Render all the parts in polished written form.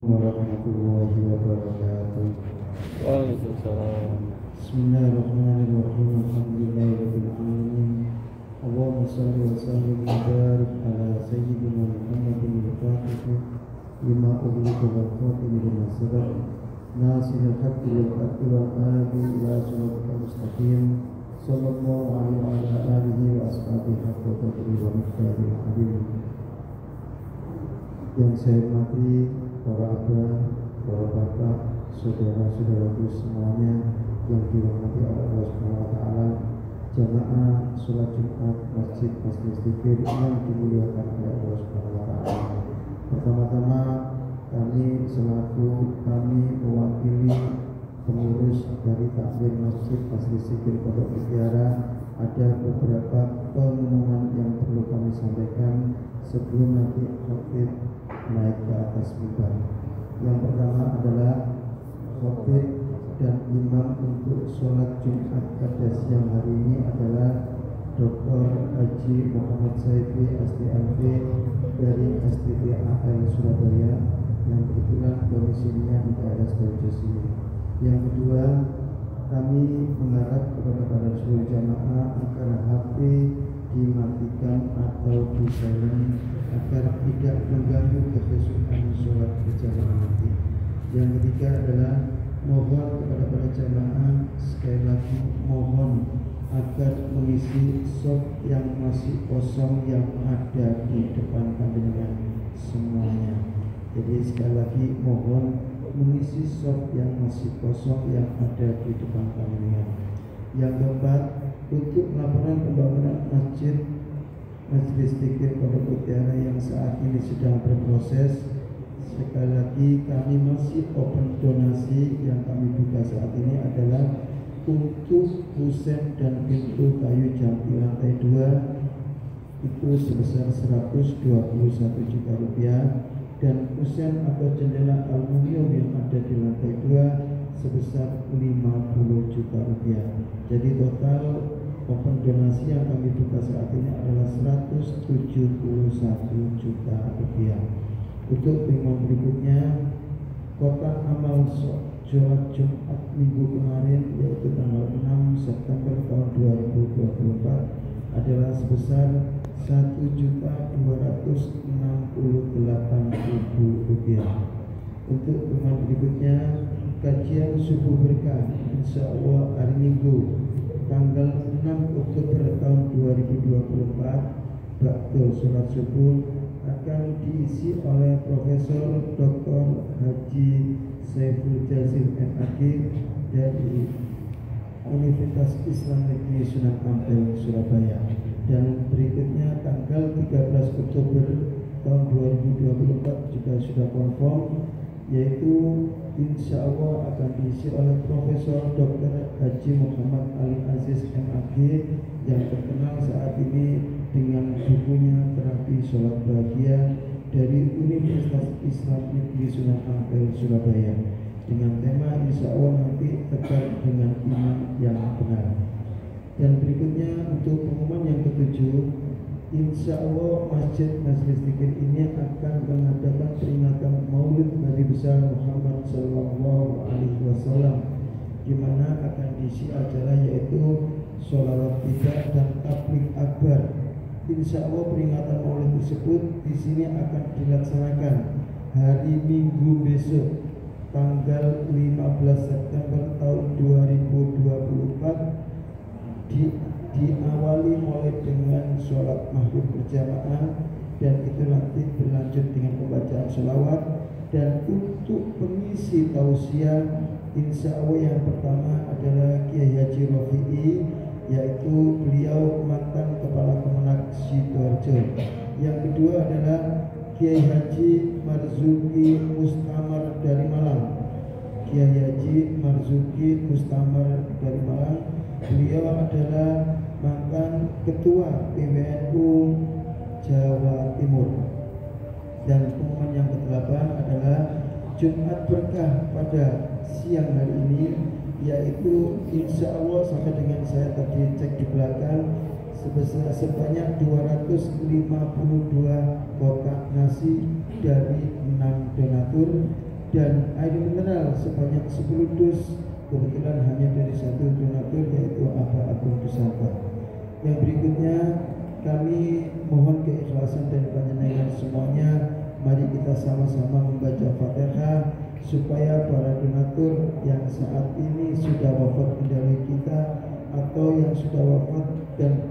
warahmatullahi wabarakatuh. Waalaikumsalam. Bismillahirrahmanirrahim. Alhamdulillahirabbil alamin. Allahumma shalli wa sallim wa barik ala sayyidina Muhammadin al-Fatih lima ughliqa wal khatim lima sabaq nasiril haqqi bil haqqi wal hadi ila siratal mustaqim sallallahu alaihi wa ala alihi wa ashabihi haqqa qadri wa miqdaril azim. Yang saya hormati para abah, para bapak, saudara-saudaraku semuanya yang dirahmati Allah Subhanahu wa taala, jamaah salat Jumat Masjid Majelis Zikir yang dimuliakan oleh Allah Subhanahu wa taala. Pertama-tama kami mewakili pengurus dari takmir Masjid Majelis Zikir Pondok Mutiara, ada beberapa pengumuman yang perlu kami sampaikan sebelum nanti khatib naik ke atas mimbar. Yang pertama adalah khatib dan imam untuk sholat Jumat pada siang hari ini adalah Dr. Haji Muhammad Saifi STMP dari STTAL Surabaya yang kebetulan domisilinya di daerah Sidoarjo. Yang kedua, kami mengharap kepada para seluruh jamaah agar HP dimatikan atau di-silent agar tidak mengganggu kehusuan sholat berjamaah nanti. Yang ketiga adalah mohon kepada para jamaah, sekali lagi mohon agar mengisi shop yang masih kosong yang ada di depan panjenengan semuanya. Jadi sekali lagi mohon mengisi shop yang masih kosong yang ada di depan panjenengan. Yang keempat, untuk laporan pembangunan masjid Majelis Zikir Pondok Mutiara yang saat ini sedang berproses, sekali lagi kami masih open donasi. Yang kami buka saat ini adalah untuk kusen dan pintu kayu jati lantai 2 itu sebesar 121 juta rupiah, dan kusen atau jendela aluminium yang ada di lantai 2 sebesar 50 juta rupiah. Jadi total open donasi yang kami buka saat ini adalah 171 juta rupiah. Untuk pengumuman berikutnya, kotak amal sholat Jumat minggu kemarin yaitu tanggal 6 September tahun 2024 adalah sebesar 1.268.000 rupiah. Untuk pengumuman berikutnya, kajian subuh berkah insya Allah hari Minggu tanggal 6 Oktober tahun 2024 bakal sholat subuh akan diisi oleh Profesor Dr. Haji Saiful Jazil MAG dari Universitas Islam Negeri Sunan Ampel Surabaya. Dan berikutnya tanggal 13 Oktober tahun 2024 juga sudah confirm, yaitu insya Allah akan diisi oleh Profesor Dr. Haji Muhammad Ali Aziz MAG yang terkenal saat ini dengan bukunya Terapi Sholat Bahagia dari Universitas Islam Negeri Sunan Ampel Surabaya, dengan tema insya Allah nanti terkait dengan iman yang benar. Dan berikutnya untuk pengumuman yang ketujuh, insya Allah Masjid Majelis Zikir ini akan mengadakan peringatan Maulid Nabi besar Muhammad Sallallahu Alaihi Wasallam, di mana akan diisi acara yaitu sholawat tiba dan tabligh akbar. Insya Allah peringatan Maulid tersebut di sini akan dilaksanakan hari Minggu besok tanggal 15 September tahun 2024 diawali mulai dengan sholat maghrib berjamaah, dan itu nanti berlanjut dengan pembacaan sholawat. Dan untuk pengisi tausiah, insya Allah yang pertama adalah Kiai Haji Rofi'i, yaitu beliau mantan Kepala Kemenak Sidoarjo. Yang kedua adalah Kiai Haji Marzuki Mustamar dari Malang. Kiai Haji Marzuki Mustamar dari Malang, beliau adalah mantan Ketua PWNU Jawa Timur. Dan pengumuman yang ke-8 adalah Jumat berkah pada siang hari ini, yaitu insya Allah sampai dengan saya tadi cek di belakang sebanyak 252 kotak nasi dari 6 donatur dan air mineral sebanyak 10 dus, kebetulan hanya dari satu donatur yaitu Abah Agung Dusaka. Yang berikutnya kami mohon keikhlasan dan penyayang semuanya. Mari kita sama-sama membaca Fatihah supaya para donatur yang saat ini sudah wafat mendahului kita atau yang sudah wafat dan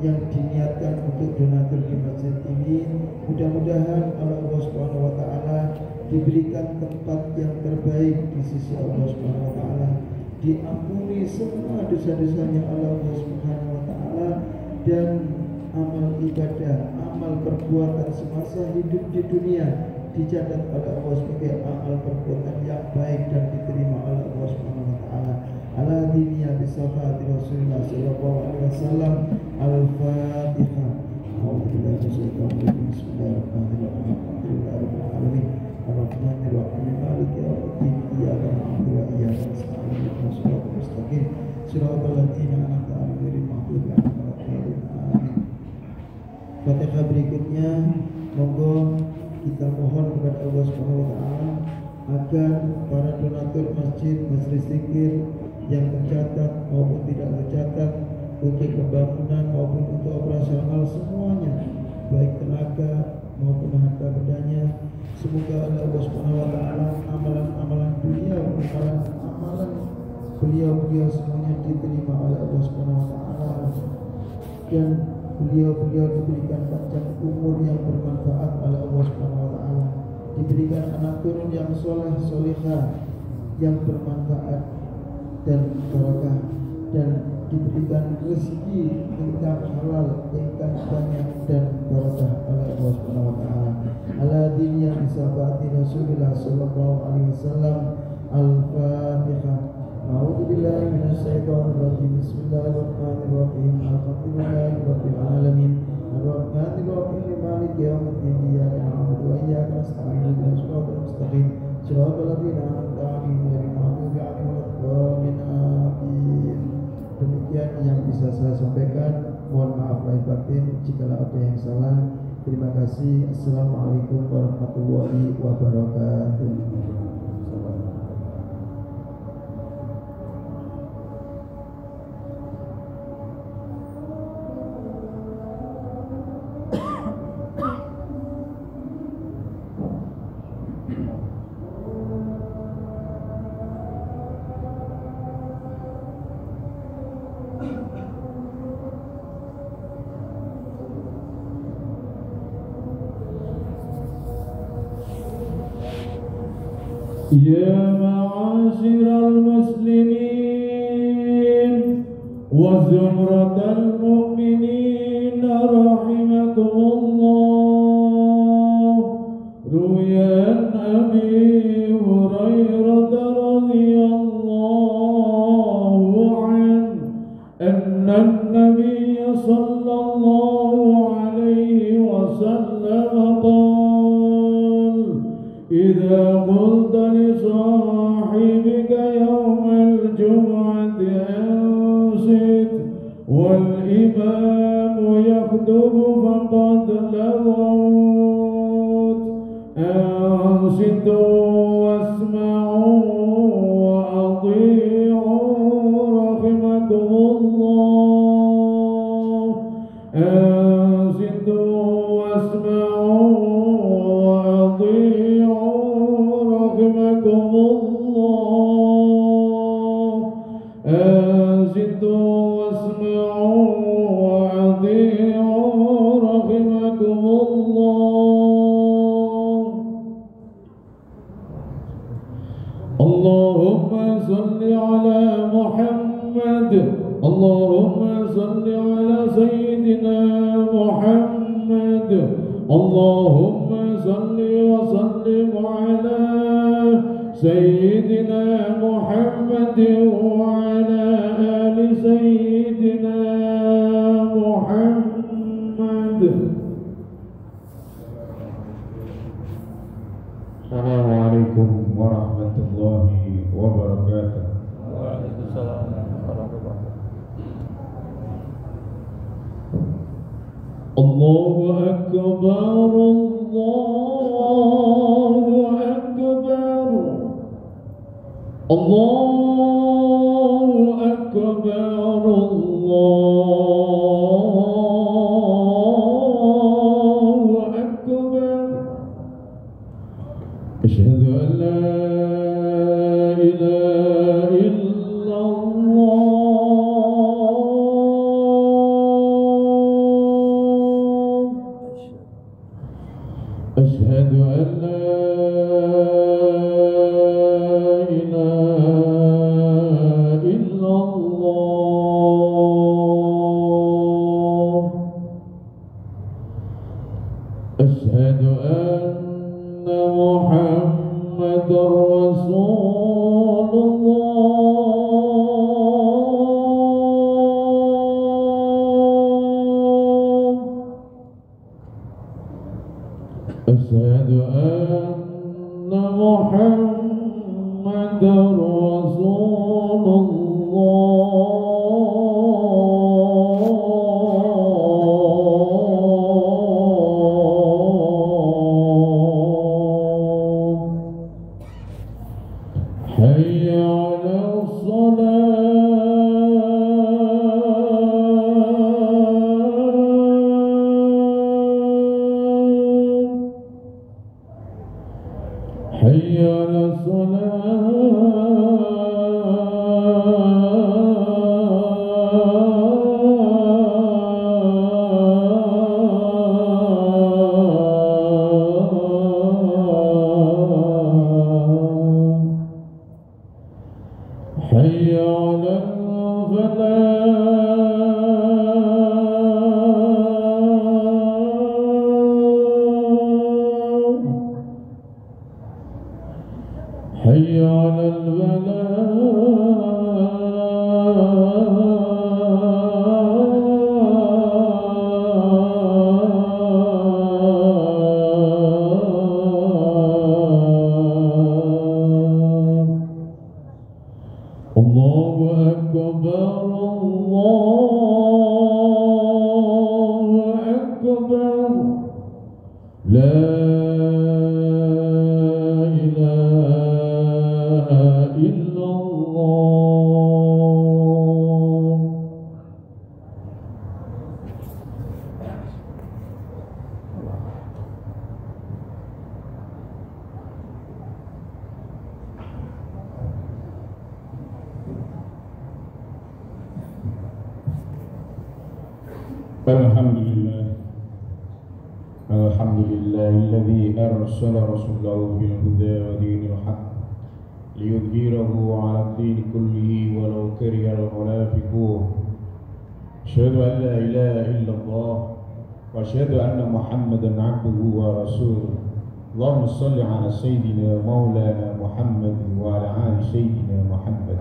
yang diniatkan untuk donatur di masjid ini, mudah-mudahan oleh Allah Subhanahu wa taala diberikan tempat yang terbaik di sisi Allah Subhanahu wa taala, diampuni semua dosa-dosanya oleh Allah Subhanahu wa taala, dan amal ibadah, amal perbuatan semasa hidup di dunia dicatat oleh Allah sebagai amal perbuatan yang baik dan diterima oleh Allah Subhanahu wa taala. Ala diniyah bisafati Rasulullah sallallahu alaihi wasallam. Al-Fatihah. Bismillahirrahmanirrahim. Alhamdulillahirabbil Ar-Rahmanirrahim. Maliki yaumiddin. Iyyaka na'budu wa iyyaka nasta'in. Ihdinas siratal mustaqim. Siratal ladzina an'amta 'alaihim ghairil maghdubi 'alaihim waladdallin. Amin. Fatihah berikutnya monggo kita mohon kepada Allah Subhanahu wa taala agar para donatur masjid, majelis zikir yang tercatat maupun tidak tercatat untuk pembangunan maupun untuk operasional semuanya, baik tenaga maupun harta bendanya, semoga Allah Subhanahu wa taala amalan-amalan beliau semuanya diterima oleh Allah Subhanahu wa taala, dan beliau diberikan panjang umur yang bermanfaat oleh Allah Subhanahu wa taala, diberikan anak turun yang soleh solehah yang bermanfaat dan barakah, dan diberikan rezeki ingkang halal, ingkang banyak dan barakah oleh Allah Subhanahu wa taala. Ala diniyah bisabati Rasulullah sallallahu alaihi wasallam. Al-Fatihah. A'udzu billahi minasy syaithanir rajim. Bismillahirrahmanirrahim. Alhamdulillahirabbil alamin. Ar-Rahmanirrahim. Maliki yaumiddin. Iyyaka na'budu wa iyyaka nasta'in. Ihdinas siratal mustaqim. Siratal ladzina an'amta 'alaihim ghairil maghdubi 'alaihim waladdallin. Amin. Demikian yang bisa saya sampaikan. Mohon maaf lahir batin jika ada yang salah. Terima kasih. Assalamualaikum warahmatullahi wabarakatuh. يا معاشر المسلمين وزمرة المؤمنين رحمكم الله. روي عن أبي هريرة رضي الله عنه أن النبي صلى الله عليه وسلم قال: إذا قلت لصاحبك يوم الجمعة أنصت والإمام يخطب فقد لغوت. أنصتوا واسمعوا وأطيعوا رحمكم الله. أنصتوا واسمعوا وأطيعوا رحمكم الله. أنصتوا واسمعوا وأطيعوا رحمكم الله. اللهم صل على محمد. اللهم صل على سيدنا محمد. اللهم صل وسلم على سيدنا محمد وعلى آل سيدنا محمد. Assalamualaikum warahmatullahi wabarakatuh. Waalaikumsalam warahmatullahi wabarakatuh. Allahu Akbar, Allahu Allahu Akbar, Allahu Akbar. Asyhadu an la ilaha illallah. Asyhadu an la أشهد أن محمد رسول الله. أشهد أن محمد رسول الله. حي على الصلاة. حي على حي على الفلاح. حي على Allahu Akbar, Allahu Akbar. La ilaha illallah. Alhamdulillahilladzi arsala rasulahu bil huda wa dinil haqq liyudhhirahu 'ala ad-din kullihi walau karihal munafiqun. Asyhadu an la ilaha illallah wa asyhadu anna Muhammadan 'abduhu wa rasuluh. Allahumma shalli 'ala sayyidina maulana Muhammad wa 'ala ali sayyidina Muhammad.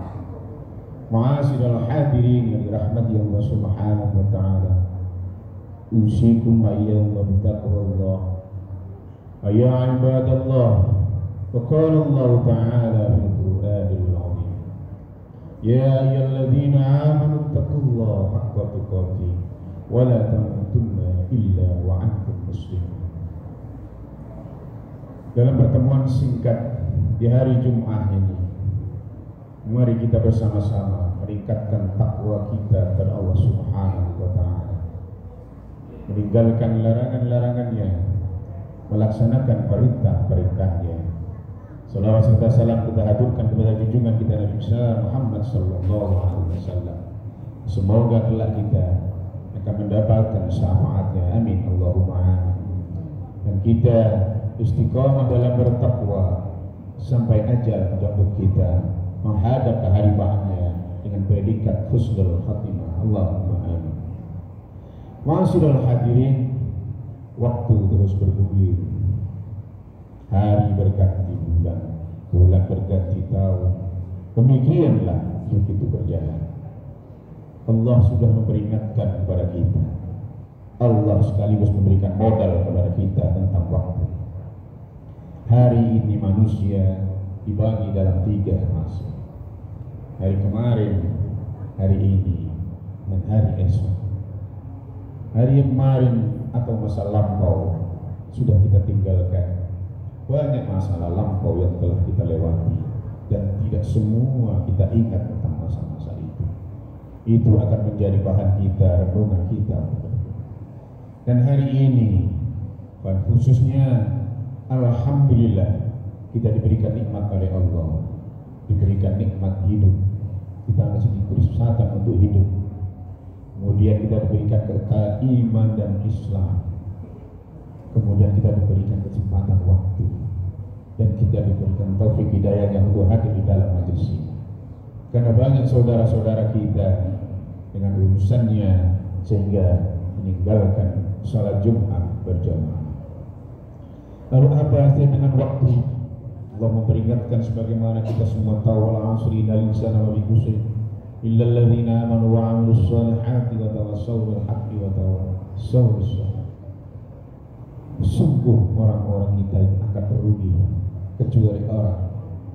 Ma'asyiral hadirin yang dirahmati Allah Subhanahu wa ta'ala. Usikum ayyallah bitaqwallah. Ya ibadallah, wa qala Allah ta'ala fil Qur'anil 'azim. Ya ayyuhalladzina amanu taqullaha haqqa tuqatih wa la tamutunna illa wa antum muslimun. Dalam pertemuan singkat di hari Jumat ini, mari kita bersama-sama meningkatkan takwa kita kepada Allah Subhanahu wa ta'ala, meninggalkan larangan-larangannya, melaksanakan perintah-perintahnya. Salawat serta salam kita haturkan kepada junjungan kita Nabi Muhammad sallallahu alaihi wasallam. Semoga kelak kita akan mendapatkan syafaatnya. Amin Allahumma amin. Dan kita istiqamah dalam bertakwa sampai ajal menjemput kita menghadap ke hari bahagia dengan predikat husnul khatimah. Allahumma amin. Ma'asyiral hadirin, waktu terus bergulir, hari berganti bulan, bulan berganti tahun. Demikianlah hidup itu berjalan. Allah sudah memperingatkan kepada kita. Allah sekaligus memberikan modal kepada kita tentang waktu. Hari ini manusia dibagi dalam 3 masa. Hari kemarin, hari ini, dan hari esok. Hari kemarin atau masa lampau sudah kita tinggalkan. Banyak masalah lampau yang telah kita lewati. dan tidak semua kita ingat tentang masa-masa itu. Itu akan menjadi bahan kita, renungan kita. Dan hari ini, dan khususnya alhamdulillah kita diberikan nikmat oleh Allah, diberikan nikmat hidup. Kita masih diberi kesempatan untuk hidup. Kemudian kita diberikan iman dan Islam. Kemudian kita diberikan kesempatan waktu, dan kita diberikan taufik hidayahnya untuk hadir di dalam majelis ini. Karena banyak saudara-saudara kita dengan urusannya sehingga meninggalkan salat Jumat berjamaah. Lalu apa artinya dengan waktu? Allah memperingatkan sebagaimana kita semua tahu, wal asri innal insana lafi khusr illa alladziina aamanu wa 'amilus shalihati wa tawassaw bil haqqi wa tawassaw bis sabr. Sungguh orang-orang kita akan merugi kecuali orang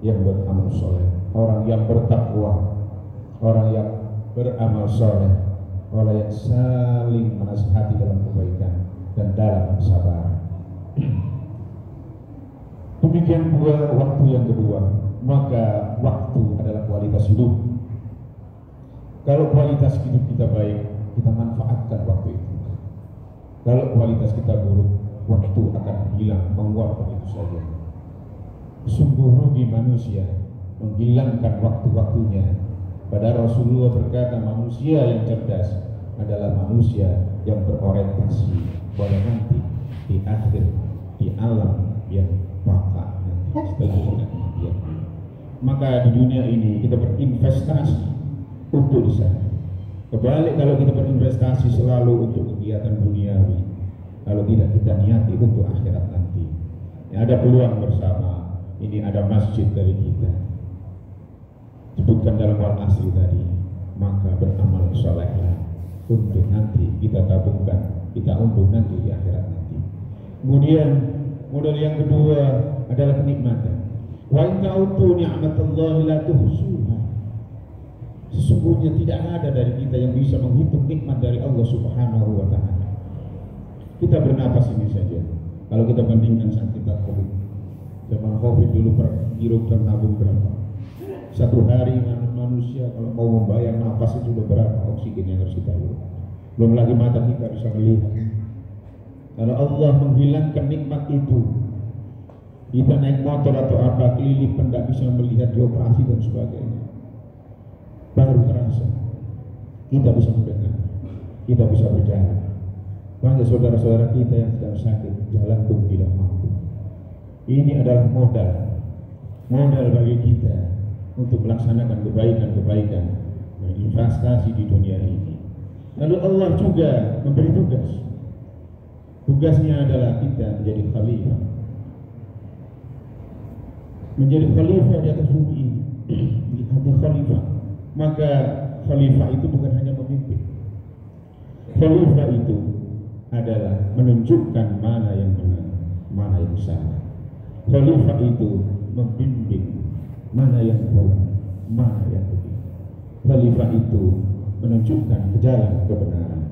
yang beramal soleh, orang yang bertakwa, orang yang beramal soleh, orang yang saling menasihati dalam kebaikan dan dalam kesabaran. Demikian pula waktu yang kedua, maka waktu adalah kualitas hidup. Kalau kualitas hidup kita baik, kita manfaatkan waktu itu. Kalau kualitas kita buruk, waktu akan hilang, menguap begitu saja. Sungguh rugi manusia menghilangkan waktu-waktunya. Pada Rasulullah berkata, manusia yang cerdas adalah manusia yang berorientasi pada nanti di akhir, di alam yang baka nanti setelah kematian. Maka di dunia ini kita berinvestasi untuk di sana. Kebalik kalau kita berinvestasi selalu untuk kegiatan duniawi, kalau tidak kita niati untuk akhirat nanti. Ya, ada peluang bersama. Ini ada masjid dari kita. Sebutkan dalam wal asri tadi, maka beramal solehlah untuk nanti kita tabungkan, kita untung nanti di akhirat nanti. Kemudian modal yang kedua adalah kenikmatan. Wa in ta'uddu ni'matallahi la tuhsuha. Sesungguhnya tidak ada dari kita yang bisa menghitung nikmat dari Allah Subhanahu wa taala. Kita bernapas ini saja. Kalau kita bandingkan saat kita Covid, zaman Covid dulu per kilogram nabung berapa? Satu hari manusia kalau mau membayar nafas itu sudah berapa oksigen yang harus kita hirup. Belum lagi mata kita bisa melihat. Kalau Allah menghilangkan nikmat itu, kita naik motor atau apa kelilipan tidak bisa melihat di operasi dan sebagainya, baru terasa kita bisa mendengar, kita bisa berjalan. Banyak saudara-saudara kita yang sedang sakit, jalan pun tidak mampu. Ini adalah modal bagi kita untuk melaksanakan kebaikan-kebaikan dan investasi di dunia ini. Lalu Allah juga memberi tugas. Tugasnya adalah kita menjadi khalifah. Menjadi khalifah di atas bumi ini. Menjadi khalifah. Maka khalifah itu bukan hanya memimpin. Khalifah itu adalah menunjukkan mana yang benar, mana yang salah. Khalifah itu membimbing mana yang kurang, mana yang benar. Khalifah itu menunjukkan ke jalan kebenaran.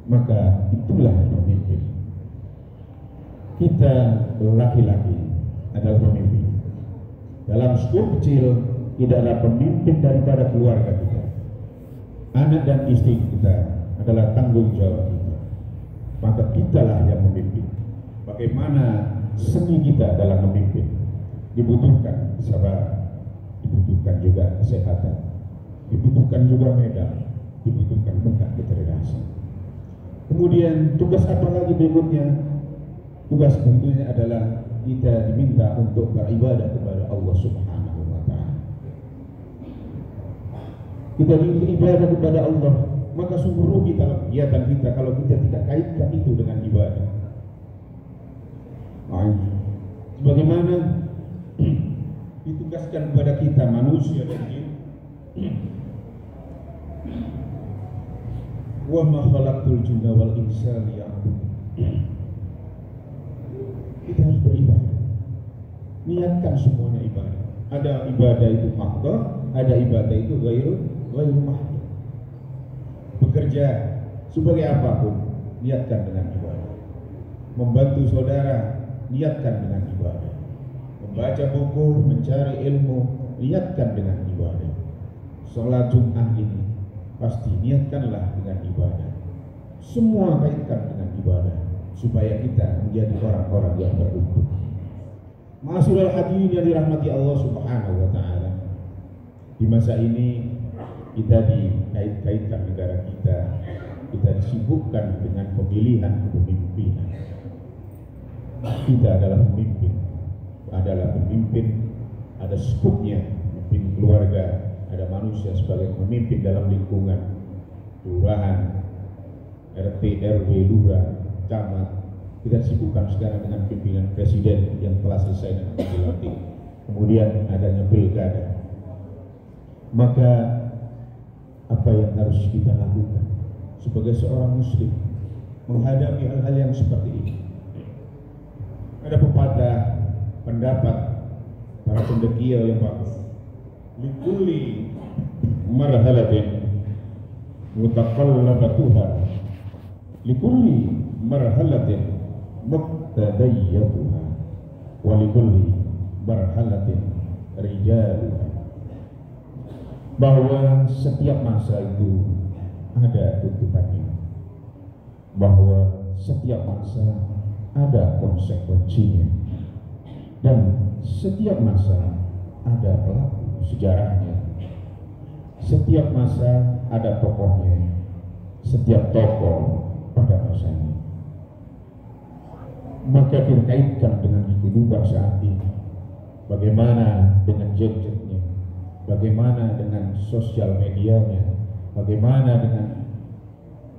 Maka itulah pemimpin. Kita laki-laki adalah pemimpin. Dalam skop kecil tidak ada pemimpin daripada keluarga kita. Anak dan istri kita adalah tanggung jawab kita. Maka kitalah yang memimpin. Bagaimana seni kita dalam memimpin? Dibutuhkan kesabaran, dibutuhkan juga kesehatan, dibutuhkan juga medal, dibutuhkan juga kecerdasan. Kemudian tugas apa lagi berikutnya? Tugas berikutnya adalah kita diminta untuk beribadah kepada Allah Subhanahu wa taala. Kita beribadah kepada Allah, maka sungguh rugi dalam kegiatan kita kalau kita tidak kaitkan itu dengan ibadah. Sebagaimana ditugaskan kepada kita manusia dan jin, wa ma khalaqtul jinna wal insa liya'budun. Kita harus beribadah. Niatkan semuanya ibadah. Ada ibadah itu mahdhah, ada ibadah itu ghairu mahdhah. Bekerja sebagai apapun, niatkan dengan ibadah. Membantu saudara, niatkan dengan ibadah. Membaca buku, mencari ilmu, niatkan dengan ibadah. Sholat Jumat ini pasti niatkanlah dengan ibadah. Semua kaitkan dengan ibadah supaya kita menjadi orang-orang yang beruntung. Ma'asyiral hadirin yang dirahmati Allah Subhanahu wa taala. Di masa ini kita dikait-kaitkan negara kita disibukkan dengan pemilihan kepemimpinan. Kita adalah pemimpin, ada skupnya, pemimpin keluarga, ada manusia sebagai pemimpin dalam lingkungan, kelurahan, RT, RW, lurah, camat. Kita disibukkan sekarang dengan pimpinan presiden yang telah selesai dan akan dilantik. Kemudian adanya pilkada. Maka apa yang harus kita lakukan sebagai seorang muslim menghadapi hal-hal yang seperti ini? Ada pepatah pendapat para cendekia yang bagus. Likulli marhalatin mutaqallabatuha, likulli marhalatin muqtadayyatuha, wa likulli marhalatin rijaluha. Bahwa setiap masa itu ada tuntutannya, bahwa setiap masa ada konsekuensinya, dan setiap masa ada pelaku sejarahnya. Setiap masa ada tokohnya, setiap tokoh pada masanya. Maka kita kaitkan dengan kehidupan saat ini. Bagaimana dengan gadgetnya, bagaimana dengan sosial medianya, bagaimana dengan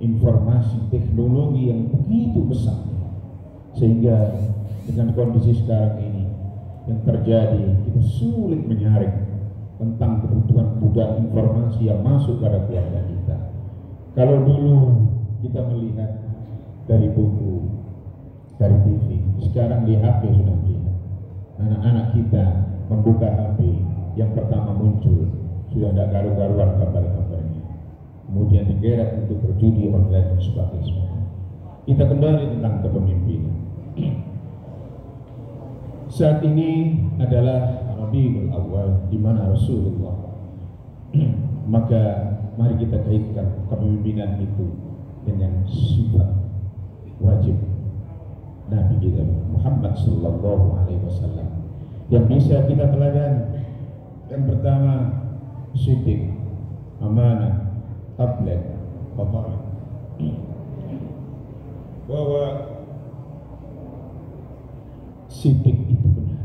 informasi teknologi yang begitu besar, sehingga dengan kondisi sekarang ini yang terjadi, kita sulit menyaring tentang kebutuhan informasi yang masuk pada keluarga kita. Kalau dulu kita melihat dari buku, dari TV, sekarang di HP sudah melihat. Anak-anak kita membuka HP, yang pertama muncul sudah tidak karu-karuan kabar-kabarnya, kemudian digeret untuk berjudi online dan sebagainya. Kita kembali tentang kepemimpinan. Saat ini adalah Rabiul Awal, di mana Rasulullah. Maka mari kita kaitkan kepemimpinan itu dengan sifat wajib Nabi kita Muhammad sallallahu alaihi wasallam yang bisa kita teladani. Yang pertama, siddiq, amanah, tabligh, khabar. Bahwa siddiq itu benar,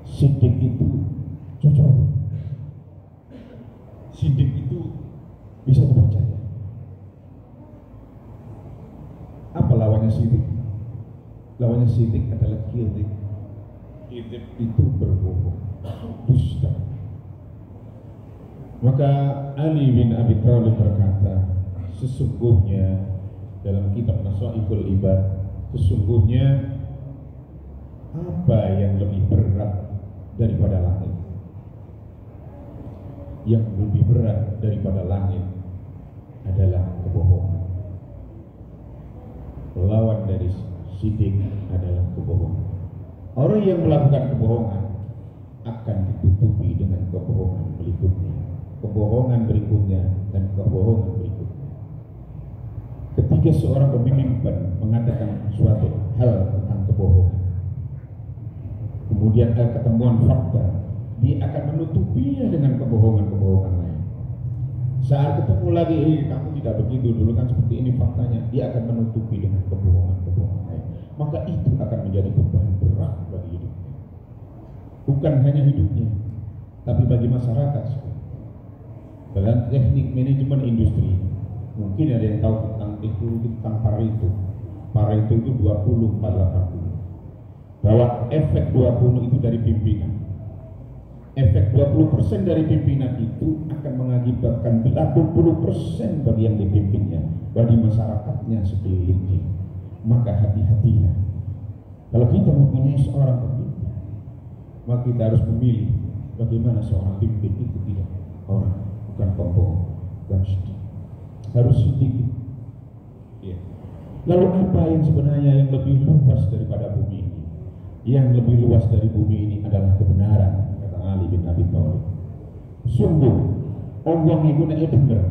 siddiq itu jujur, siddiq itu bisa dipercaya. Apa lawannya siddiq? Lawannya siddiq adalah kizib. Kizib itu berbohong, dusta. Maka Ali bin Abi Thalib berkata, sesungguhnya dalam kitab Nasaihul Ibad, sesungguhnya apa yang lebih berat daripada langit? Yang lebih berat daripada langit adalah kebohongan. Lawan dari siddiq adalah kebohongan. Orang yang melakukan kebohongan akan ditutupi dengan kebohongan berikutnya, kebohongan berikutnya, dan kebohongan berikutnya. Ketika seorang pemimpin mengatakan suatu hal tentang kebohongan, kemudian ada ketemuan fakta, dia akan menutupinya dengan kebohongan-kebohongan lain. Saat ketemu lagi, kamu tidak begitu, dulu kan seperti ini faktanya, dia akan menutupi dengan kebohongan-kebohongan lain. Maka itu akan menjadi beban berat bagi hidupnya. Bukan hanya hidupnya, tapi bagi masyarakat. Dalam teknik manajemen industri, mungkin ada yang tahu tentang teknologi tentang Pareto. Pareto itu 20/80. Bahwa efek 20 itu dari pimpinan. Efek 20% dari pimpinan itu akan mengakibatkan 80% bagi yang dipimpinnya, bagi masyarakatnya sekelilingnya. Maka hati-hatilah. Kalau kita mempunyai seorang pemimpin, maka kita harus memilih bagaimana seorang pemimpin itu tidak orang, bukan pembohong, bukan sedih. Harus sedikit. Ya. Lalu apa yang sebenarnya yang lebih luas daripada bumi ini? Yang lebih luas dari bumi ini adalah kebenaran. Saudara Ali bin Abi Thalib. Sungguh orang itu nek benar.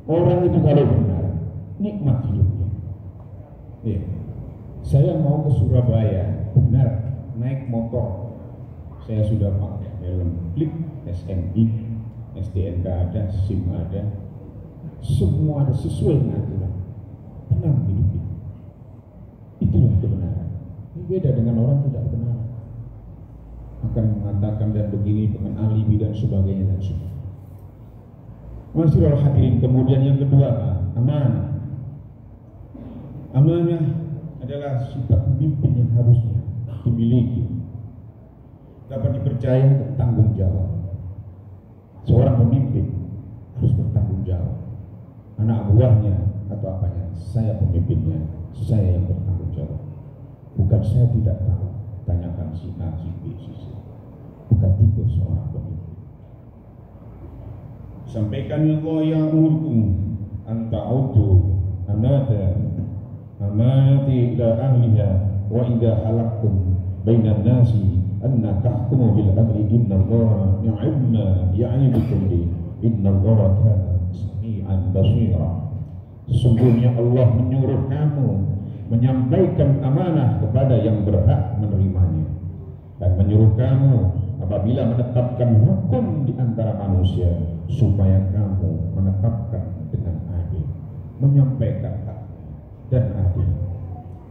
Orang itu kalau benar nikmat hidupnya. Ya. Saya mau ke Surabaya, benar naik motor. Saya sudah pakai helm klik, SNI, STNK ada, SIM ada, semua ada sesuai dengan aturan. Tenang hidupnya. Itulah kebenaran. Ini beda dengan orang tidak benar. Akan mengatakan dan begini dengan alibi dan sebagainya dan sebagainya. Masyiral hadirin, kemudian yang kedua, amanah. Amanah adalah sifat pemimpin yang harusnya dimiliki, dapat dipercaya dan tanggung jawab. Seorang pemimpin harus bertanggung jawab. Anak buahnya atau apanya, saya pemimpinnya, saya yang bertanggung jawab. Bukan saya tidak tahu, tanyakan si A, si B, si C. Bukan tipe seorang pemimpin. Sampaikan Allah ya'murkum an ta'udu amanati ila ahliha wa idha halaqtum bainan nasi anna tahkumu bil adli innallaha ni'ma ya'idukum bi innallaha kana sami'an basira. Sesungguhnya Allah menyuruh kamu menyampaikan amanah kepada yang berhak menerimanya, dan menyuruh kamu apabila menetapkan hukum di antara manusia supaya kamu menetapkan dengan adil, menyampaikan hak dan adil.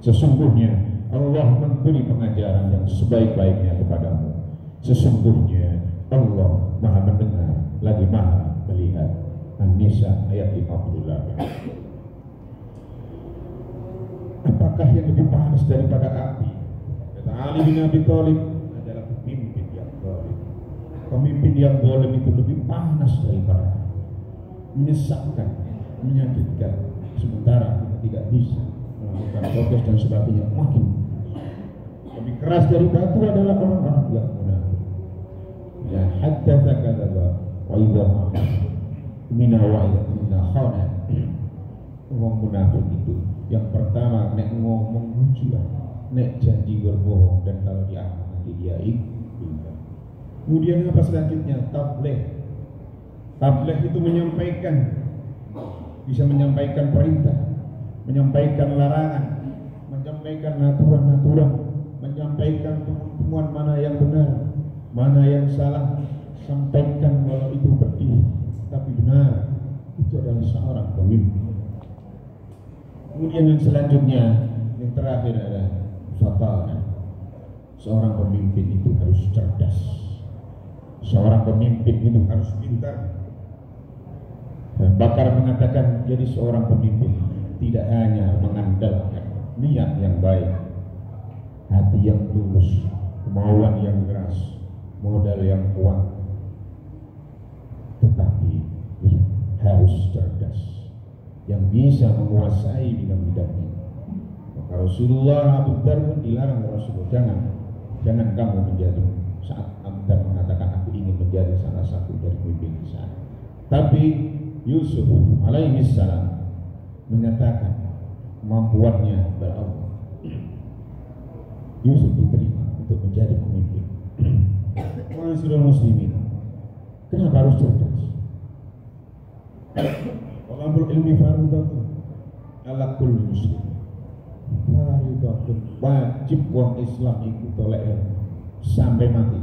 Sesungguhnya Allah memberi pengajaran yang sebaik-baiknya kepadamu. Sesungguhnya Allah Maha mendengar lagi Maha melihat. An-Nisa ayat 58. Apakah yang lebih panas daripada api? Kata Ali bin Abi Thalib, adalah pemimpin yang zalim. Pemimpin yang zalim itu lebih panas daripada api, menyesatkan, menyakitkan. Sementara kita tidak bisa melakukan protes dan sebagainya, makin lebih keras dari batu adalah orang-orang yang munafik. Ya haddatsa kadzaba wa idza mina wa idza khana. Orang munafik itu yang pertama nek ngomong hujah, nek janji berbohong, dan kalau diaku nanti dia ingkar. Kemudian apa selanjutnya? Tabligh. Tabligh itu menyampaikan, bisa menyampaikan perintah, menyampaikan larangan, menyampaikan aturan-aturan, menyampaikan temuan mana yang benar, mana yang salah, sampaikan walau itu pedih tapi benar. Itu adalah seorang pemimpin. Kemudian yang selanjutnya, yang terakhir adalah fatana. Seorang pemimpin itu harus cerdas. Seorang pemimpin itu harus pintar. Dan Bakar mengatakan, jadi seorang pemimpin tidak hanya mengandalkan niat yang baik, hati yang tulus, kemauan yang keras, modal yang kuat, tetapi dia harus cerdas, yang bisa menguasai bidang-bidangnya. Maka Rasulullah, Abu Dhar pun dilarang Rasulullah, jangan kamu menjadi, saat Abu Dhar mengatakan aku ingin menjadi salah satu dari pemimpin di sana. Tapi Yusuf alaihi salam menyatakan kemampuannya berawal. Yusuf diterima untuk menjadi pemimpin. Masyaallah muslimin, kenapa harus cerdas? Talabul ilmi fardhatun ala kulli muslim. Fardhatun, wajib wong Islam itu tolak ilmu sampai mati.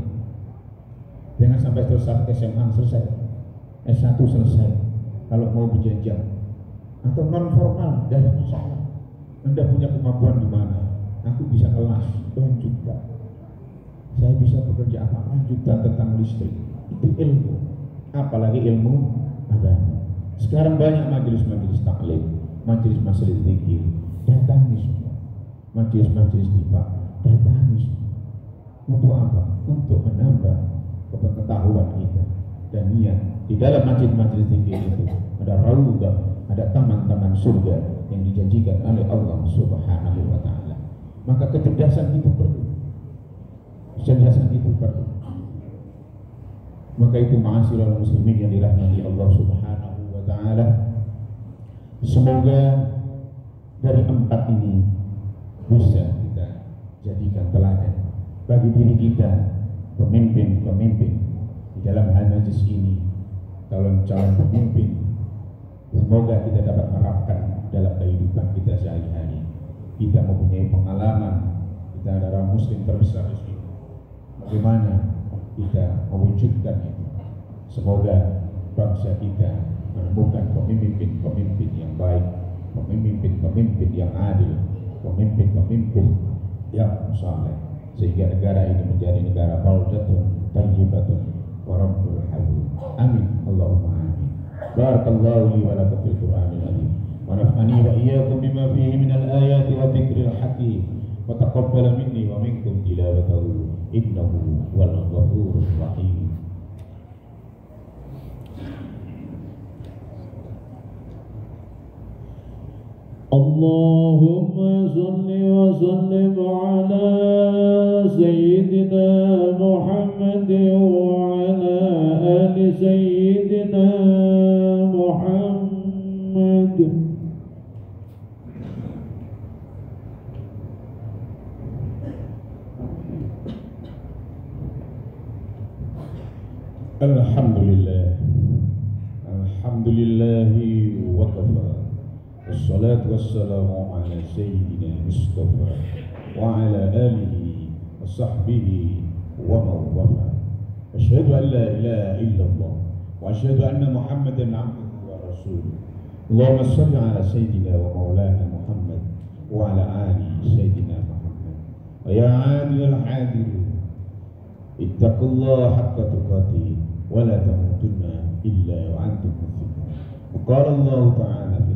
Jangan sampai selesai SMA selesai, S1 selesai. Kalau mau berjenjang atau non formal, dari masalah. Anda punya kemampuan di mana? Aku bisa kelas, lanjutkan. Saya bisa bekerja apa? Lanjutkan tentang listrik. Itu ilmu. Apalagi ilmu agama. Sekarang banyak majelis-majelis taklim, majelis-majelis zikir, datangi semua. Majelis-majelis tiba, datangi semua. Untuk apa? Untuk menambah pengetahuan kita dan niat. Di dalam majelis-majelis zikir itu ada raudhah, ada taman-taman surga yang dijanjikan oleh Allah Subhanahu wa taala. Maka kecerdasan itu perlu. Kecerdasan itu perlu. Maka itu ma'asyiral muslimin yang dirahmati Allah Subhanahu wa taala. Semoga dari empat ini bisa kita jadikan teladan bagi diri kita pemimpin-pemimpin di dalam hal majlis ini, calon-calon pemimpin. Semoga kita dapat menerapkan dalam kehidupan kita sehari-hari. Kita mempunyai pengalaman, kita adalah muslim terbesar di sini. Bagaimana kita mewujudkan itu? Semoga bangsa kita menemukan pemimpin-pemimpin yang baik, pemimpin-pemimpin yang adil, pemimpin-pemimpin yang saleh, sehingga negara ini menjadi negara baldatun thayyibatun wa rabbul alamin. Amin. Allahumma amin. Barakallahu li wa lakum fil Qur'anil azim. Wa nafa'ani wa iyyakum bima fihi minal ayati wa dzikril hakim. Wa taqabbal minni wa minkum tilawatahu innahu wal ghafurur rahim. Allahumma salli wa sallim ala Sayyidina Muhammad wa ala ali Sayyidina Muhammad. Alhamdulillah, alhamdulillahi wa kafa. Wassalatu wassalamu ala sayyidina Mustafa wa ala alihi wa sahbihi wa mawwafa. Asyhadu an la ilaha illallah wa asyhadu anna Muhammadan abduhu wa rasuluh. Allahumma salli ala sayyidina wa maulana Muhammad wa ala ali sayyidina Muhammad. Wa ya adil al-adil, ittaqullaha haqqa tuqatih wa la tamutunna illa wa antum muslimun. Qala Allah ta'ala fi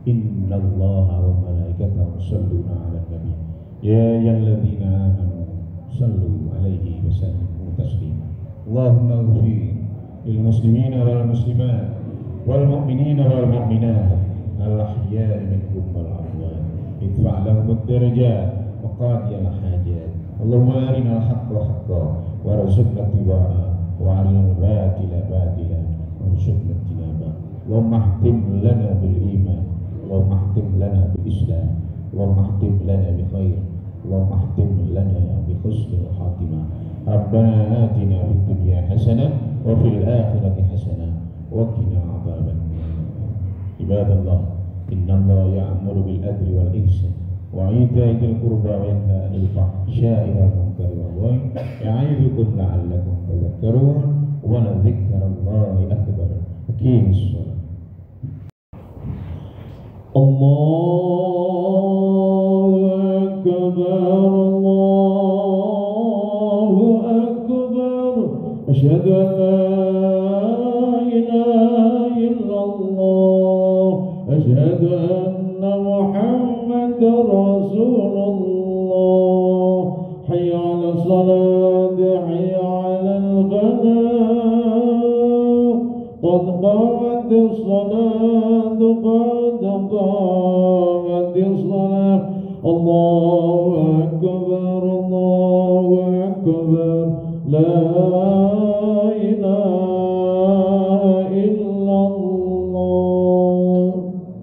Inna Allaha wa malaikatahu yusholluna 'alan nabi ya ayyuhalladzina amanu shallu 'alaihi wa sallimu taslima. Allahumma ighfir lil muslimina wal muslimat wal mu'minina wal mu'minat al ahya'i minhum wal amwat, idfa' lahum ad-darajat wa qadi al hajat. Allahumma arina al haqqa haqqan warzuqna ittiba'a wa arina al batila batilan warzuqna ijtinaba. Allahumma ihtim lana bil iman, Allahumma ihtim lana bil Islam, Allahumma ihtim lana bi khair, Allahumma ihtim lana bi husnil khatimah. Rabbana atina fid dunya hasanah wa fil akhirati hasanah wa qina adzaban nar. Ibadallah, innallaha ya'muru bil adli wal ihsan wa ita'i dzil qurba wa yanha 'anil fahsya'i wal munkari wal baghi ya'idukum la'allakum tadhakkarun wa la dzikrullahi akbar. Aqimis shalah. Allahu akbar, Allahu akbar. Asyhadu an la ilaha illallah, asyhadu anna Muhammadar Rasulullah. Hayya 'alas salat, hayya 'alal falah. Qad qamatis salat, qad qamatis salat. Allahu akbar, Allahu akbar. La ilaha illallah.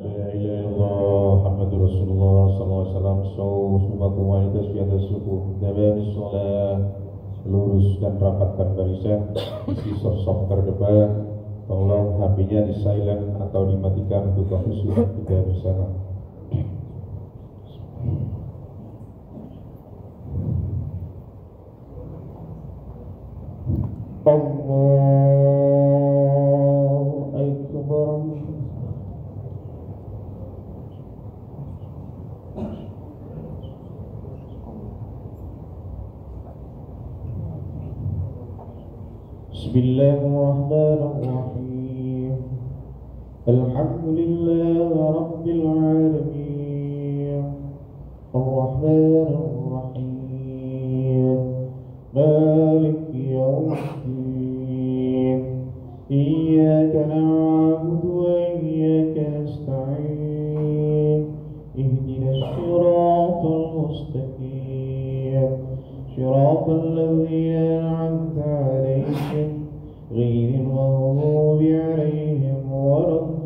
La ilaha illallah Muhammadur Rasulullah sallallahu alaihi wasallam. Sumaku waidas biada subuh dabanis sholat. Lurus dan rapatkan barisan. Isi sop-sop terdepan. Tolong HP-nya di silent atau dimatikan untuk kehusuan kita bersama. Allahu Akbar. Bismillahirrahmanirrahim. Alhamdulillah Rabbil Alamin, Ar-Rahmanir-Rahim, Maliki Yawmiddin. Iyyaka na'budu wa iyyaka nasta'in. Ihdinas siratal mustaqim, siratal ladzina an'amta 'alaihim ghairil maghdubi 'alaihim waladdallin.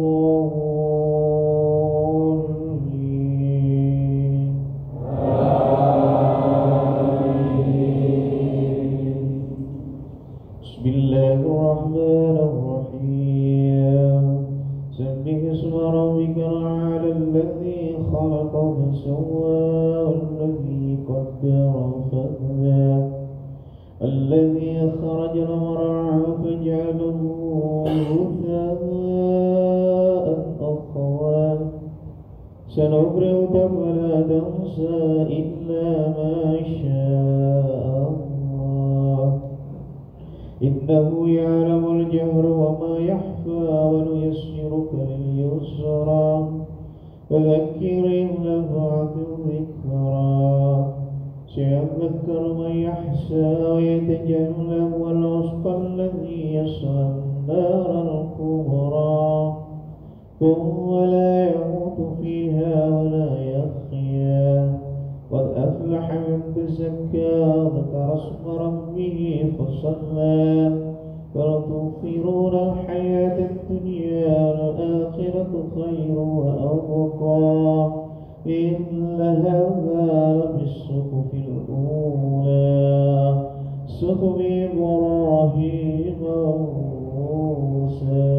فسوى والذي قدر فهدى الذي أخرج المرعى فجعله غثاء أحوى سنقرئك فلا تنسى إلا ما شاء الله إنه يعلم الجهر وما يخفى ونيسرك لليسرى فذكر إن نفعت الذكرى سيذكر من يخشى ويتجنبها الأشقى الذي يصلى النار الكبرى ثم لا يموت فيها ولا يحيا قد أفلح من تزكى ذكر اسم ربه فصلى بل تؤثرون الحياة الدنيا والآخرة خير وأبقى إن هذا لبالصحف الأولى صحف إبراهيم وموسى.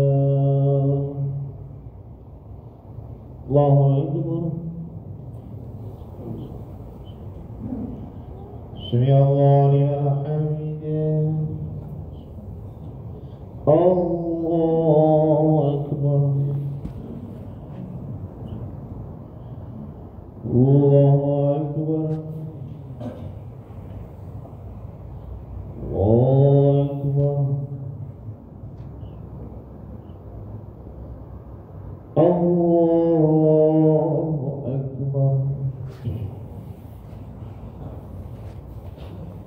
الله أكبر. سمع الله لمن حمده. الله أكبر. الله أكبر. الله أكبر. الله أكبر.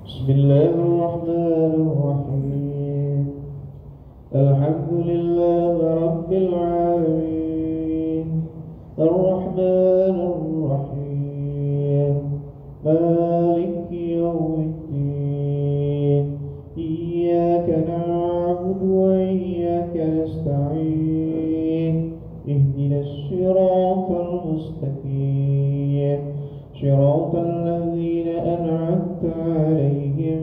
بسم الله الرحمن الرحيم. الحمد لله رب العالمين الرحمن الرحيم مالك يوم الدين إياك نعبد وإياك نستعين اهدنا الصراط المستقيم صراط الذين أنعمت عليهم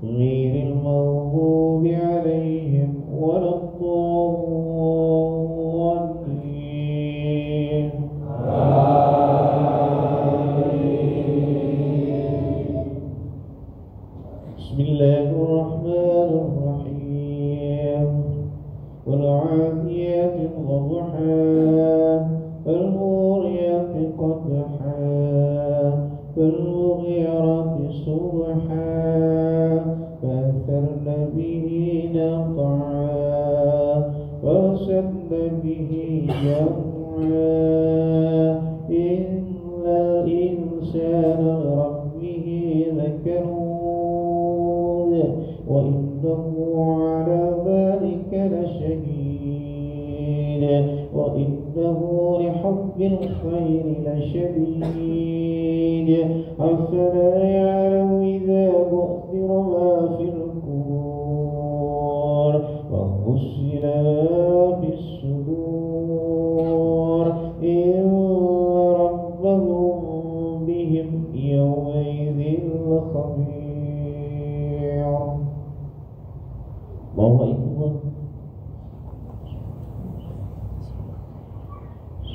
غير المغضوب عليهم ولا الضالين. بسم الله الرحمن الرحيم والعاديات ضبحا فالموريات قدحا فالمغيرات صبحا فأثرن به نقعا ووسطن به جمعا إن الإنسان لربه لكنود وإنه على ذلك لشهيد وإنه لحب الخير لشديد أفلا يعلم إذا بؤثر ما في القبور وحصل ما في الصدور إن ربهم بهم يومئذ خبير. الله أكبر.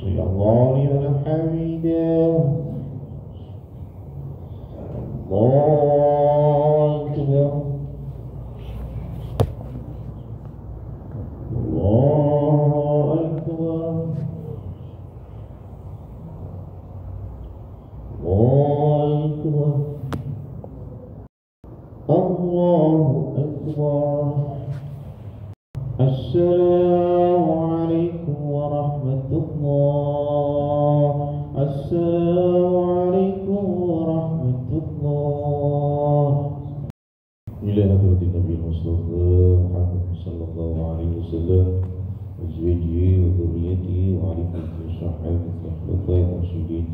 سمع الله لمن حمده. الله أكبر. الله أكبر. الله أكبر. الله أكبر. السلام عليكم ورحمة الله. السلام عليكم ورحمة الله. إلى حضرة النبي المصطفى محمد صلى الله عليه وسلم وزوجه وذريته وعلى كل صحابة الخلفاء الراشدين.